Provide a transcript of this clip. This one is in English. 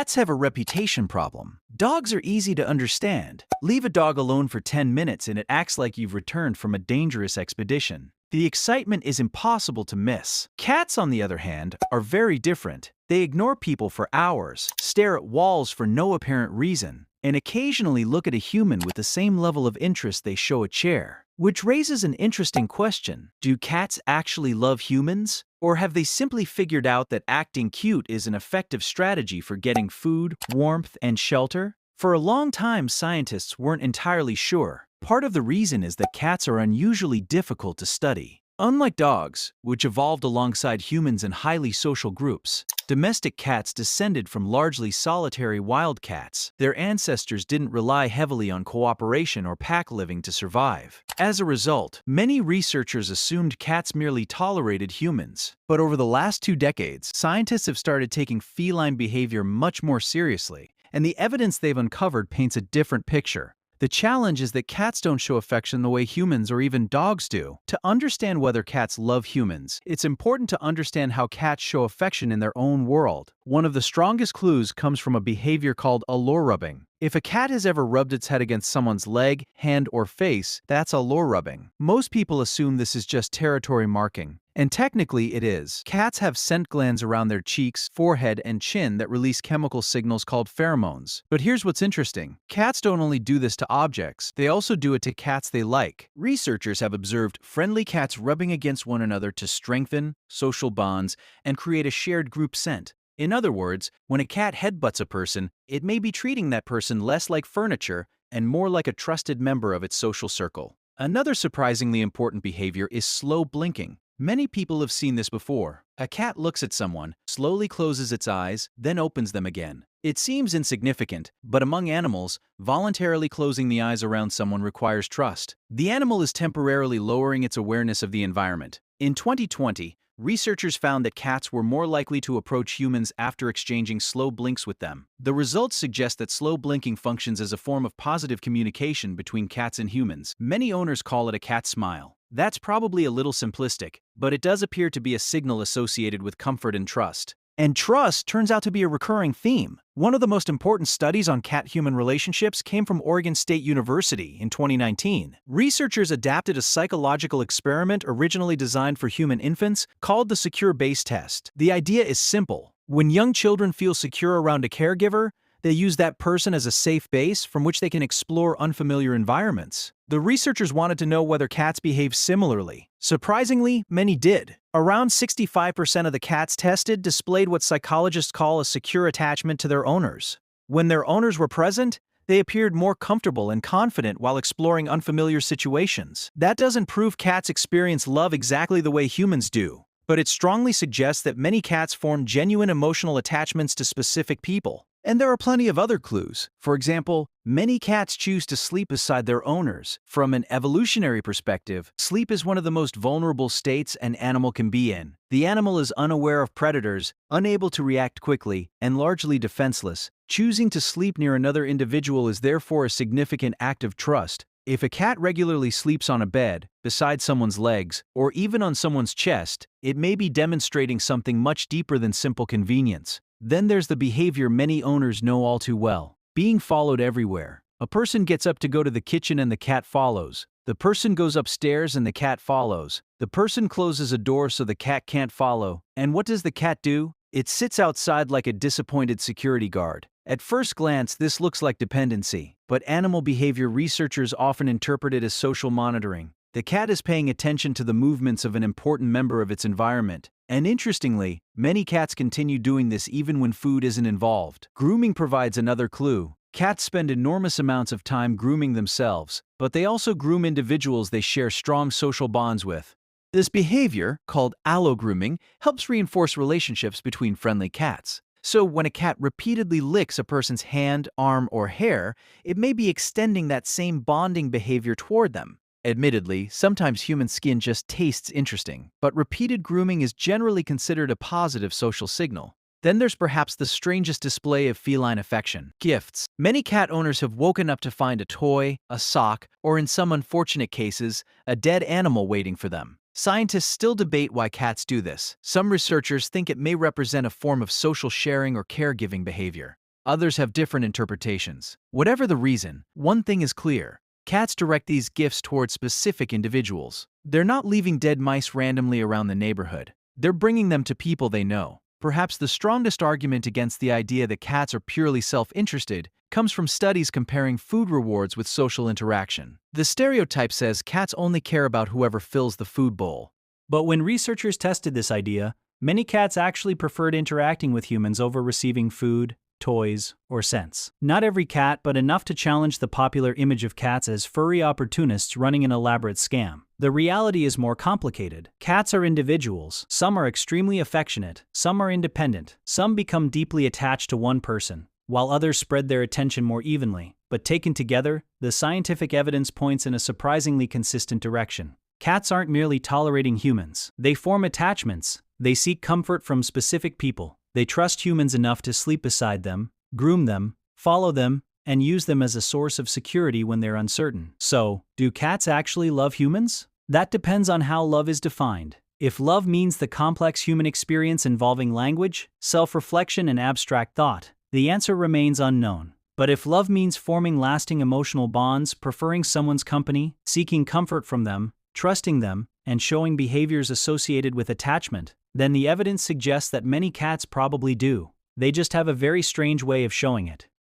Cats have a reputation problem. Dogs are easy to understand. Leave a dog alone for 10 minutes and it acts like you've returned from a dangerous expedition. The excitement is impossible to miss. Cats, on the other hand, are very different. They ignore people for hours, stare at walls for no apparent reason, and occasionally look at a human with the same level of interest they show a chair. Which raises an interesting question. Do cats actually love humans? Or have they simply figured out that acting cute is an effective strategy for getting food, warmth, and shelter? For a long time, scientists weren't entirely sure. Part of the reason is that cats are unusually difficult to study. Unlike dogs, which evolved alongside humans in highly social groups, domestic cats descended from largely solitary wild cats. Their ancestors didn't rely heavily on cooperation or pack living to survive. As a result, many researchers assumed cats merely tolerated humans. But over the last 2 decades, scientists have started taking feline behavior much more seriously, and the evidence they've uncovered paints a different picture. The challenge is that cats don't show affection the way humans or even dogs do. To understand whether cats love humans, it's important to understand how cats show affection in their own world. One of the strongest clues comes from a behavior called allure rubbing. If a cat has ever rubbed its head against someone's leg, hand, or face, that's allure rubbing. Most people assume this is just territory marking. And technically it is. Cats have scent glands around their cheeks, forehead, and chin that release chemical signals called pheromones. But here's what's interesting. Cats don't only do this to objects, they also do it to cats they like. Researchers have observed friendly cats rubbing against one another to strengthen social bonds and create a shared group scent. In other words, when a cat headbutts a person, it may be treating that person less like furniture and more like a trusted member of its social circle. Another surprisingly important behavior is slow blinking. Many people have seen this before. A cat looks at someone, slowly closes its eyes, then opens them again. It seems insignificant, but among animals, voluntarily closing the eyes around someone requires trust. The animal is temporarily lowering its awareness of the environment. In 2020, researchers found that cats were more likely to approach humans after exchanging slow blinks with them. The results suggest that slow blinking functions as a form of positive communication between cats and humans. Many owners call it a cat smile. That's probably a little simplistic, but it does appear to be a signal associated with comfort and trust. And trust turns out to be a recurring theme. One of the most important studies on cat-human relationships came from Oregon State University in 2019. Researchers adapted a psychological experiment originally designed for human infants called the Secure Base Test. The idea is simple. When young children feel secure around a caregiver, they use that person as a safe base from which they can explore unfamiliar environments. The researchers wanted to know whether cats behave similarly. Surprisingly, many did. Around 65% of the cats tested displayed what psychologists call a secure attachment to their owners. When their owners were present, they appeared more comfortable and confident while exploring unfamiliar situations. That doesn't prove cats experience love exactly the way humans do, but it strongly suggests that many cats form genuine emotional attachments to specific people. And there are plenty of other clues. For example, many cats choose to sleep beside their owners. From an evolutionary perspective, sleep is one of the most vulnerable states an animal can be in. The animal is unaware of predators, unable to react quickly, and largely defenseless. Choosing to sleep near another individual is therefore a significant act of trust. If a cat regularly sleeps on a bed, beside someone's legs, or even on someone's chest, it may be demonstrating something much deeper than simple convenience. Then there's the behavior many owners know all too well. Being followed everywhere. A person gets up to go to the kitchen and the cat follows. The person goes upstairs and the cat follows. The person closes a door so the cat can't follow. And what does the cat do? It sits outside like a disappointed security guard. At first glance, this looks like dependency, but animal behavior researchers often interpret it as social monitoring. The cat is paying attention to the movements of an important member of its environment. And interestingly, many cats continue doing this even when food isn't involved. Grooming provides another clue. Cats spend enormous amounts of time grooming themselves, but they also groom individuals they share strong social bonds with. This behavior, called allo-grooming, helps reinforce relationships between friendly cats. So when a cat repeatedly licks a person's hand, arm, or hair, it may be extending that same bonding behavior toward them. Admittedly, sometimes human skin just tastes interesting, but repeated grooming is generally considered a positive social signal. Then there's perhaps the strangest display of feline affection: gifts. Many cat owners have woken up to find a toy, a sock, or in some unfortunate cases, a dead animal waiting for them. Scientists still debate why cats do this. Some researchers think it may represent a form of social sharing or caregiving behavior. Others have different interpretations. Whatever the reason, one thing is clear. Cats direct these gifts toward specific individuals. They're not leaving dead mice randomly around the neighborhood. They're bringing them to people they know. Perhaps the strongest argument against the idea that cats are purely self-interested comes from studies comparing food rewards with social interaction. The stereotype says cats only care about whoever fills the food bowl. But when researchers tested this idea, many cats actually preferred interacting with humans over receiving food, toys, or scents. Not every cat, but enough to challenge the popular image of cats as furry opportunists running an elaborate scam. The reality is more complicated. Cats are individuals. Some are extremely affectionate, some are independent, some become deeply attached to one person, while others spread their attention more evenly. But taken together, the scientific evidence points in a surprisingly consistent direction. Cats aren't merely tolerating humans. They form attachments. They seek comfort from specific people. They trust humans enough to sleep beside them, groom them, follow them, and use them as a source of security when they're uncertain. So, do cats actually love humans? That depends on how love is defined. If love means the complex human experience involving language, self-reflection, and abstract thought, the answer remains unknown. But if love means forming lasting emotional bonds, preferring someone's company, seeking comfort from them, trusting them, and showing behaviors associated with attachment, then the evidence suggests that many cats probably do. They just have a very strange way of showing it.